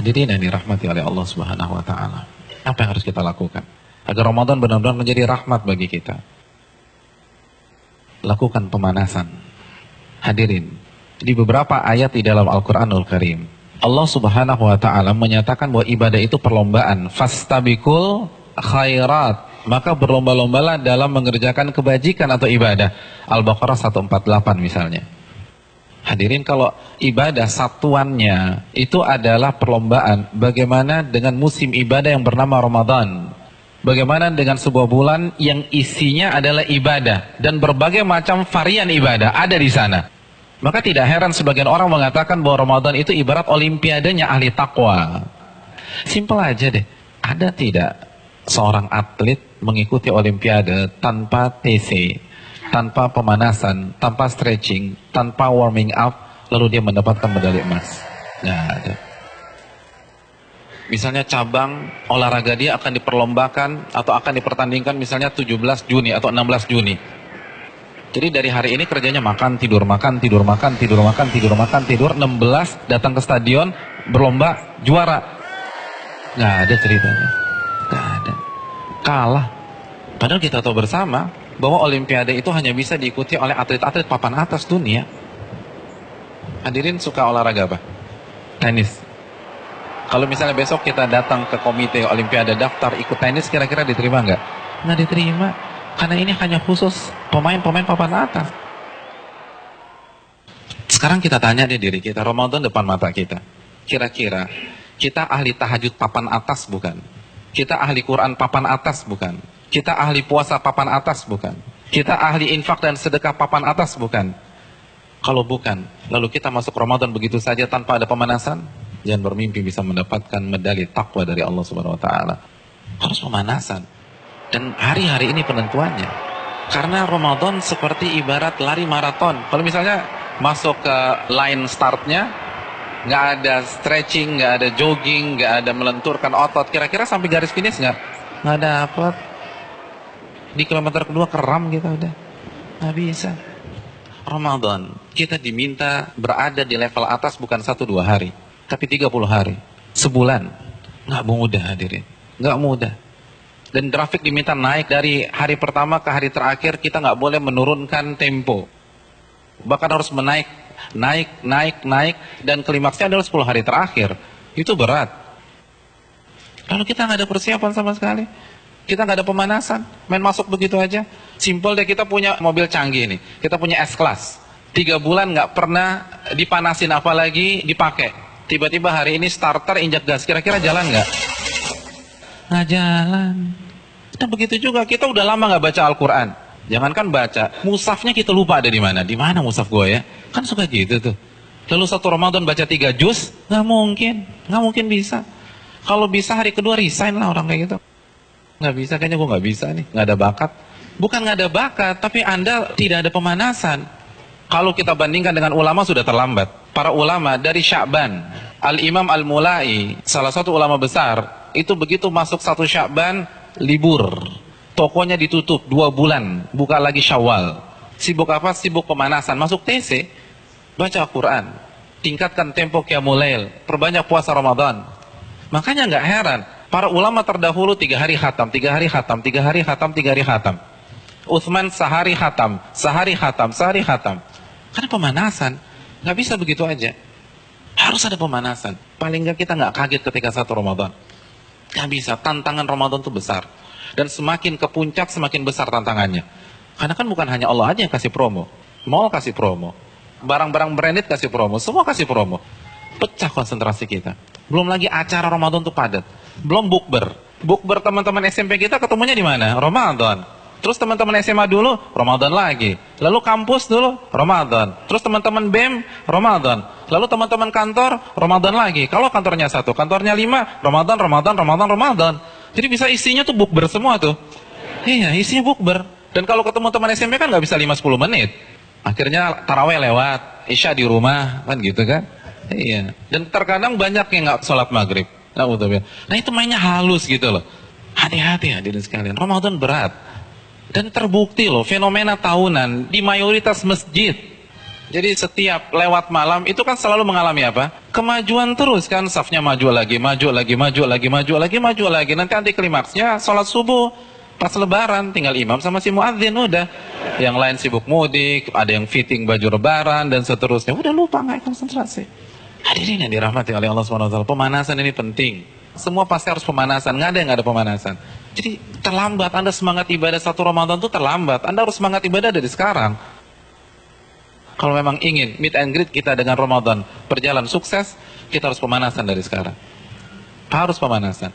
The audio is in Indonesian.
Hadirin yang dirahmati oleh Allah Subhanahu wa taala. Apa yang harus kita lakukan agar Ramadan benar-benar menjadi rahmat bagi kita? Lakukan pemanasan. Hadirin, di beberapa ayat di dalam Al-Qur'anul Karim, Allah Subhanahu wa taala menyatakan bahwa ibadah itu perlombaan. Fastabiqul khairat. Maka berlomba-lombalah dalam mengerjakan kebajikan atau ibadah. Al-Baqarah 148 misalnya. Hadirin, kalau ibadah satuannya itu adalah perlombaan, bagaimana dengan musim ibadah yang bernama Ramadan? Bagaimana dengan sebuah bulan yang isinya adalah ibadah dan berbagai macam varian ibadah ada di sana? Maka tidak heran sebagian orang mengatakan bahwa Ramadan itu ibarat olimpiadenya ahli takwa. Simpel aja deh. Ada tidak seorang atlet mengikuti olimpiade tanpa TC, tanpa pemanasan, tanpa stretching, tanpa warming up, lalu dia mendapatkan medali emas? Nggak ada. Misalnya cabang olahraga dia akan diperlombakan atau akan dipertandingkan misalnya 17 Juni atau 16 Juni. Jadi dari hari ini kerjanya makan, tidur, makan, tidur, makan, tidur, makan, tidur, makan, tidur. 16 datang ke stadion, berlomba, juara. Nggak ada ceritanya. Nggak ada. Kalah. Padahal kita tahu bersama bahwa olimpiade itu hanya bisa diikuti oleh atlet-atlet papan atas dunia. Hadirin suka olahraga apa? Tenis. Kalau misalnya besok kita datang ke komite olimpiade daftar ikut tenis, kira-kira diterima nggak? Nggak diterima. Karena ini hanya khusus pemain-pemain papan atas. Sekarang kita tanya deh diri kita, Ramadan depan mata kita. Kira-kira kita ahli tahajud papan atas bukan? Kita ahli Quran papan atas bukan? Kita ahli puasa papan atas bukan? Kita ahli infak dan sedekah papan atas bukan? Kalau bukan, lalu kita masuk Ramadan begitu saja tanpa ada pemanasan? Jangan bermimpi bisa mendapatkan medali takwa dari Allah Subhanahu wa taala. Harus pemanasan. Dan hari-hari ini penentuannya. Karena Ramadan seperti ibarat lari maraton. Kalau misalnya masuk ke line startnya, nggak ada stretching, nggak ada jogging, nggak ada melenturkan otot, kira-kira sampai garis finish nggak dapat. Di kilometer kedua keram kita udah. Nggak bisa. Ramadan, kita diminta berada di level atas bukan 1-2 hari, tapi 30 hari, sebulan. Nggak mudah hadirin, nggak mudah. Dan grafik diminta naik dari hari pertama ke hari terakhir, kita nggak boleh menurunkan tempo. Bahkan harus naik, dan klimaksnya adalah 10 hari terakhir. Itu berat. Lalu kita nggak ada persiapan sama sekali. Kita nggak ada pemanasan, main masuk begitu aja. Simpel deh, kita punya mobil canggih nih, kita punya S-Class. 3 bulan nggak pernah dipanasin apalagi dipakai. Tiba-tiba hari ini starter injak gas, kira-kira jalan nggak? Nggak jalan. Dan begitu juga kita udah lama nggak baca Al-Quran. Jangankan baca, mushafnya kita lupa ada di mana. Di mana mushaf gue ya? Kan suka gitu tuh. Lalu satu Ramadan baca 3 juz, nggak mungkin bisa. Kalau bisa hari kedua resign lah orang kayak gitu. Nggak bisa, kayaknya gue nggak bisa nih, nggak ada bakat. Bukan nggak ada bakat, tapi Anda tidak ada pemanasan. Kalau kita bandingkan dengan ulama sudah terlambat. Para ulama dari Sya'ban, Al-Imam Al-Mulai, salah satu ulama besar, itu begitu masuk 1 Sya'ban, libur. Tokonya ditutup 2 bulan, buka lagi Syawal. Sibuk apa? Sibuk pemanasan. Masuk TC, baca Quran, tingkatkan tempo Qiyamul Lail, perbanyak puasa Ramadan. Makanya nggak heran, para ulama terdahulu 3 hari khatam, 3 hari khatam, 3 hari khatam, 3 hari khatam. Utsman sehari khatam, sehari khatam, sehari khatam. Karena pemanasan, nggak bisa begitu aja. Harus ada pemanasan. Paling nggak kita nggak kaget ketika 1 Ramadan. Nggak bisa, tantangan Ramadan itu besar. Dan semakin ke puncak, semakin besar tantangannya. Karena kan bukan hanya Allah aja yang kasih promo. Mall kasih promo. Barang-barang branded kasih promo. Semua kasih promo. Pecah konsentrasi kita. Belum lagi acara Ramadan itu padat. Belum bukber. Bukber teman-teman SMP kita ketemunya di mana? Ramadan. Terus teman-teman SMA dulu, Ramadan lagi. Lalu kampus dulu, Ramadan. Terus teman-teman BEM, Ramadan. Lalu teman-teman kantor, Ramadan lagi. Kalau kantornya 1, kantornya 5, Ramadan. Jadi bisa isinya tuh bukber semua tuh. Iya, isinya bukber. Dan kalau ketemu teman SMP kan nggak bisa 5-10 menit. Akhirnya taraweh lewat, Isya di rumah, kan gitu kan. Iya. Dan terkadang banyak yang nggak sholat maghrib. Nah itu mainnya halus gitu loh. Hati-hati hadirin sekalian, Ramadan berat. Dan terbukti loh, fenomena tahunan di mayoritas masjid. Jadi setiap lewat malam itu kan selalu mengalami apa? Kemajuan terus kan, safnya maju lagi, maju lagi, maju lagi, maju lagi, maju lagi. Nanti anti klimaksnya sholat subuh pas lebaran, tinggal imam sama si muadzin udah. Yang lain sibuk mudik, ada yang fitting baju lebaran dan seterusnya. Udah lupa, nggak konsentrasi. Hadirin yang dirahmati oleh Allah SWT, pemanasan ini penting. Semua pasti harus pemanasan, nggak ada yang nggak ada pemanasan. Jadi terlambat, Anda semangat ibadah satu Ramadan itu terlambat. Anda harus semangat ibadah dari sekarang. Kalau memang ingin meet and greet kita dengan Ramadan berjalan sukses, kita harus pemanasan dari sekarang. Harus pemanasan.